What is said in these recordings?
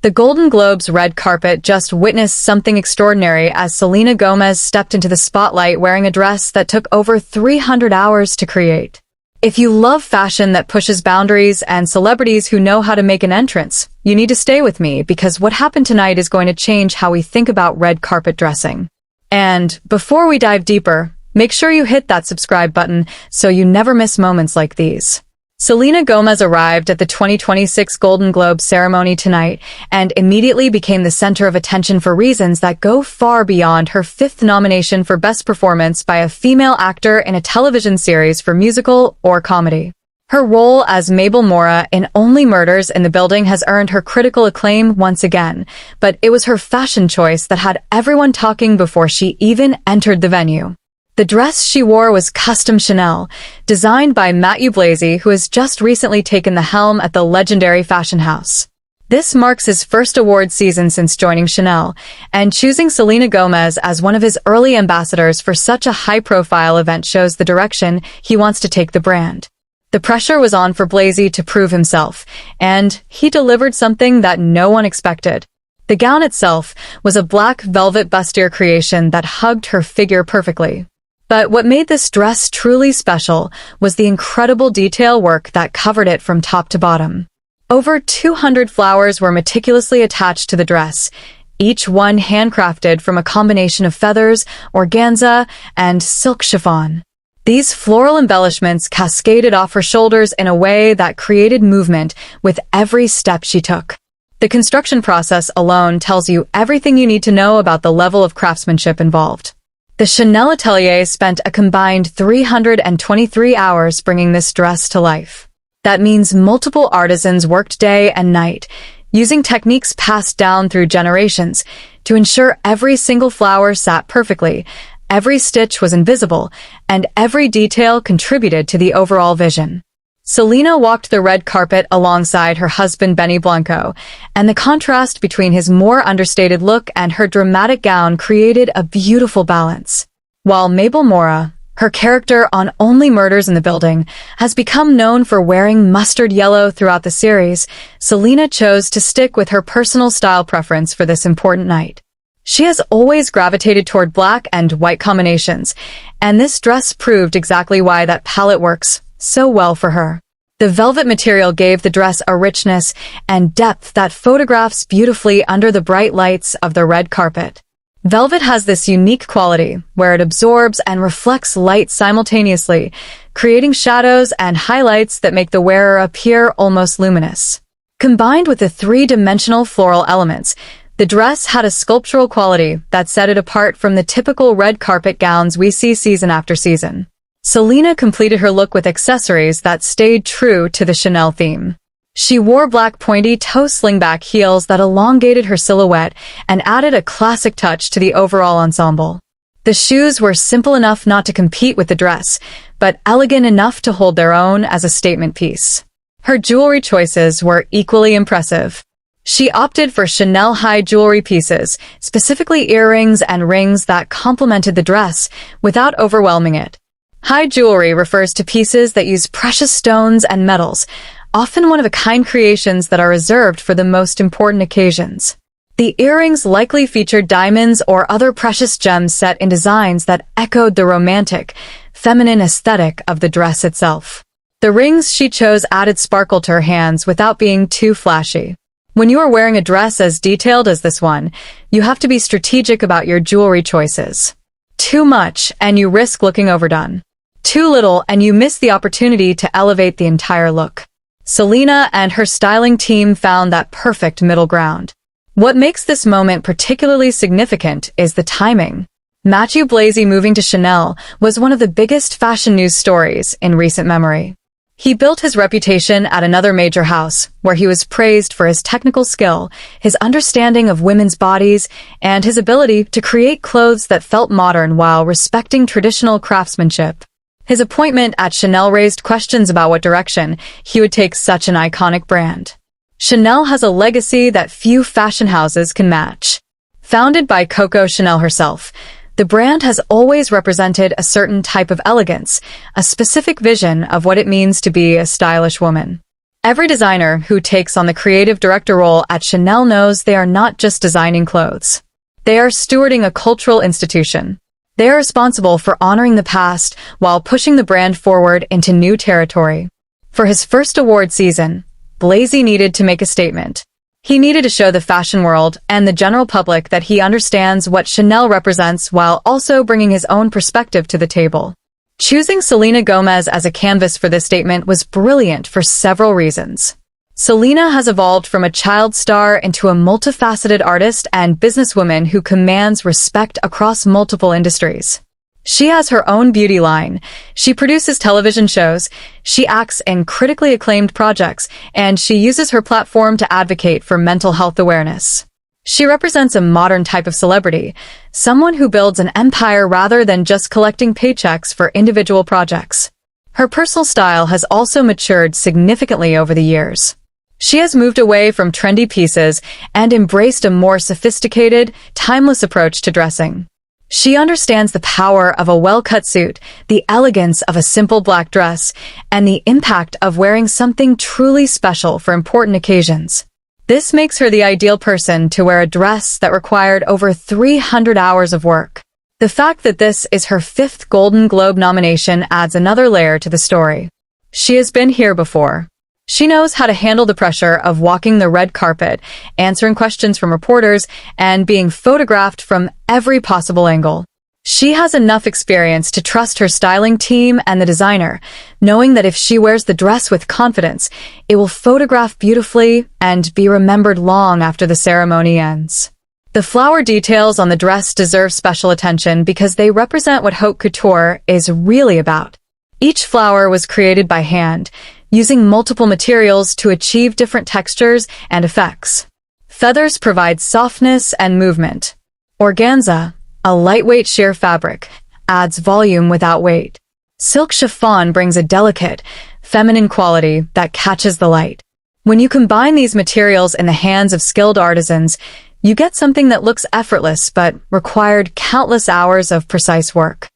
The Golden Globes red carpet just witnessed something extraordinary as Selena Gomez stepped into the spotlight wearing a dress that took over 300 hours to create. If you love fashion that pushes boundaries and celebrities who know how to make an entrance, you need to stay with me because what happened tonight is going to change how we think about red carpet dressing. And before we dive deeper, make sure you hit that subscribe button so you never miss moments like these. Selena Gomez arrived at the 2026 Golden Globe ceremony tonight and immediately became the center of attention for reasons that go far beyond her fifth nomination for Best Performance by a female actor in a television series for musical or comedy. Her role as Mabel Mora in Only Murders in the Building has earned her critical acclaim once again, but it was her fashion choice that had everyone talking before she even entered the venue. The dress she wore was custom Chanel, designed by Matthew Blasey, who has just recently taken the helm at the legendary fashion house. This marks his first award season since joining Chanel, and choosing Selena Gomez as one of his early ambassadors for such a high-profile event shows the direction he wants to take the brand. The pressure was on for Blasey to prove himself, and he delivered something that no one expected. The gown itself was a black velvet bustier creation that hugged her figure perfectly. But what made this dress truly special was the incredible detail work that covered it from top to bottom. Over 200 flowers were meticulously attached to the dress, each one handcrafted from a combination of feathers, organza, and silk chiffon. These floral embellishments cascaded off her shoulders in a way that created movement with every step she took. The construction process alone tells you everything you need to know about the level of craftsmanship involved. The Chanel atelier spent a combined 323 hours bringing this dress to life. That means multiple artisans worked day and night, using techniques passed down through generations to ensure every single flower sat perfectly, every stitch was invisible, and every detail contributed to the overall vision. Selena walked the red carpet alongside her husband Benny Blanco, and the contrast between his more understated look and her dramatic gown created a beautiful balance. While Mabel Mora, her character on Only Murders in the Building, has become known for wearing mustard yellow throughout the series, Selena chose to stick with her personal style preference for this important night. She has always gravitated toward black and white combinations, and this dress proved exactly why that palette works so well for her. The velvet material gave the dress a richness and depth that photographs beautifully under the bright lights of the red carpet. Velvet has this unique quality where it absorbs and reflects light simultaneously, creating shadows and highlights that make the wearer appear almost luminous. Combined with the three-dimensional floral elements, the dress had a sculptural quality that set it apart from the typical red carpet gowns we see season after season. Selena completed her look with accessories that stayed true to the Chanel theme. She wore black pointy toe slingback heels that elongated her silhouette and added a classic touch to the overall ensemble. The shoes were simple enough not to compete with the dress, but elegant enough to hold their own as a statement piece. Her jewelry choices were equally impressive. She opted for Chanel high jewelry pieces, specifically earrings and rings that complemented the dress without overwhelming it. High jewelry refers to pieces that use precious stones and metals, often one-of-a-kind creations that are reserved for the most important occasions. The earrings likely featured diamonds or other precious gems set in designs that echoed the romantic, feminine aesthetic of the dress itself. The rings she chose added sparkle to her hands without being too flashy. When you are wearing a dress as detailed as this one, you have to be strategic about your jewelry choices. Too much, and you risk looking overdone. Too little, and you miss the opportunity to elevate the entire look. Selena and her styling team found that perfect middle ground. What makes this moment particularly significant is the timing. Matthew Blasey moving to Chanel was one of the biggest fashion news stories in recent memory. He built his reputation at another major house, where he was praised for his technical skill, his understanding of women's bodies, and his ability to create clothes that felt modern while respecting traditional craftsmanship. His appointment at Chanel raised questions about what direction he would take such an iconic brand. Chanel has a legacy that few fashion houses can match. Founded by Coco Chanel herself, the brand has always represented a certain type of elegance, a specific vision of what it means to be a stylish woman. Every designer who takes on the creative director role at Chanel knows they are not just designing clothes. They are stewarding a cultural institution. They are responsible for honoring the past while pushing the brand forward into new territory. For his first award season, Blasey needed to make a statement. He needed to show the fashion world and the general public that he understands what Chanel represents while also bringing his own perspective to the table. Choosing Selena Gomez as a canvas for this statement was brilliant for several reasons. Selena has evolved from a child star into a multifaceted artist and businesswoman who commands respect across multiple industries. She has her own beauty line, she produces television shows, she acts in critically acclaimed projects, and she uses her platform to advocate for mental health awareness. She represents a modern type of celebrity, someone who builds an empire rather than just collecting paychecks for individual projects. Her personal style has also matured significantly over the years. She has moved away from trendy pieces and embraced a more sophisticated, timeless approach to dressing. She understands the power of a well-cut suit, the elegance of a simple black dress, and the impact of wearing something truly special for important occasions. This makes her the ideal person to wear a dress that required over 300 hours of work. The fact that this is her 5th Golden Globe nomination adds another layer to the story. She has been here before. She knows how to handle the pressure of walking the red carpet, answering questions from reporters, and being photographed from every possible angle. She has enough experience to trust her styling team and the designer, knowing that if she wears the dress with confidence, it will photograph beautifully and be remembered long after the ceremony ends. The flower details on the dress deserve special attention because they represent what haute couture is really about. Each flower was created by hand, using multiple materials to achieve different textures and effects. Feathers provide softness and movement. Organza, a lightweight sheer fabric, adds volume without weight. Silk chiffon brings a delicate, feminine quality that catches the light. When you combine these materials in the hands of skilled artisans, you get something that looks effortless but required countless hours of precise work.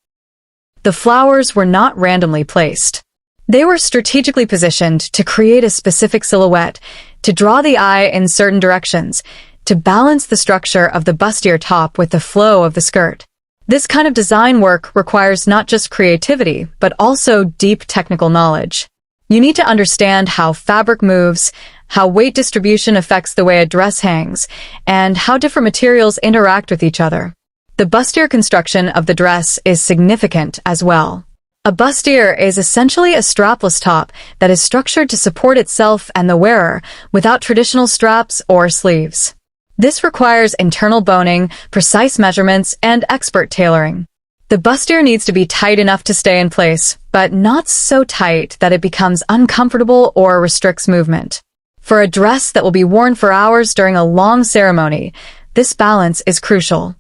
The flowers were not randomly placed. They were strategically positioned to create a specific silhouette, to draw the eye in certain directions, to balance the structure of the bustier top with the flow of the skirt. This kind of design work requires not just creativity, but also deep technical knowledge. You need to understand how fabric moves, how weight distribution affects the way a dress hangs, and how different materials interact with each other. The bustier construction of the dress is significant as well. A bustier is essentially a strapless top that is structured to support itself and the wearer without traditional straps or sleeves. This requires internal boning, precise measurements, and expert tailoring. The bustier needs to be tight enough to stay in place, but not so tight that it becomes uncomfortable or restricts movement. For a dress that will be worn for hours during a long ceremony, this balance is crucial.